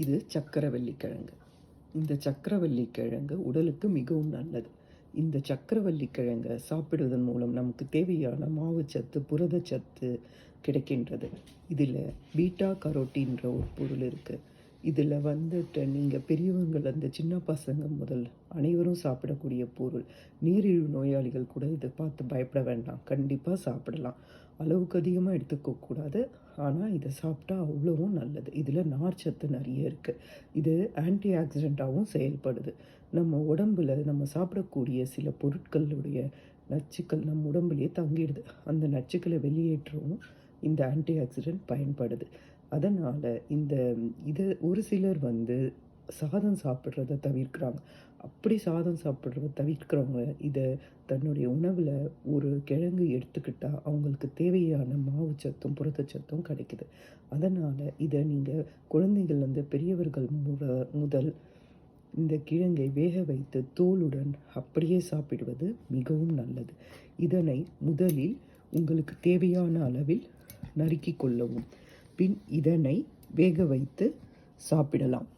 இது சக்கரவள்ளி கிழங்கு. இந்த சக்கரவள்ளி கிழங்கு உடலுக்கு மிகவும் நல்லது. இந்த சக்கரவள்ளி கிழங்கை சாப்பிடுவதன் மூலம் நமக்கு தேவையான மாவுச்சத்து, புரதச்சத்து கிடைக்கின்றது. இதில் பீட்டா கரோட்டின்ற ஒரு பொருள் இருக்குது. இதில் வந்துட்டு நீங்கள் பெரியவங்கள்லேருந்து சின்ன பசங்க முதல் அனைவரும் சாப்பிடக்கூடிய பொருள். நீரிழிவு நோயாளிகள் கூட இதை பார்த்து பயப்பட வேண்டாம், கண்டிப்பாக சாப்பிடலாம். அளவுக்கு அதிகமாக எடுத்துக்கக்கூடாது, ஆனால் இதை சாப்பிட்டா அவ்வளவும் நல்லது. இதில் நார்ச்சத்து நிறைய இருக்குது. இது ஆன்டி ஆக்சிடெண்ட்டாகவும் செயல்படுது. நம்ம உடம்பில் நம்ம சாப்பிடக்கூடிய சில பொருட்களுடைய நச்சுக்கள் நம்ம உடம்புலேயே தங்கிடுது. அந்த நச்சுக்களை வெளியேற்றவும் இந்த ஆன்டி ஆக்சிடெண்ட் பயன்படுது. அதனால் இதை ஒரு சிலர் சாதம் சாப்பிட்றத தவிர்க்கிறாங்க. அப்படி சாதம் சாப்பிட்றத தவிர்க்கிறவங்க இதை தன்னுடைய உணவில் ஒரு கிழங்கு எடுத்துக்கிட்டால் அவங்களுக்கு தேவையான மாவுச்சத்தும் புரதச்சத்தும் கிடைக்குது. அதனால் இதை நீங்கள் குழந்தைகள்லேருந்து பெரியவர்கள் முதல் இந்த கிழங்கை வேக வைத்து தோலுடன் அப்படியே சாப்பிடுவது மிகவும் நல்லது. இதனை முதலில் உங்களுக்கு தேவையான அளவில் நறுக்கி கொள்ளவும். பின் இதனை வேக வைத்து சாப்பிடலாம்.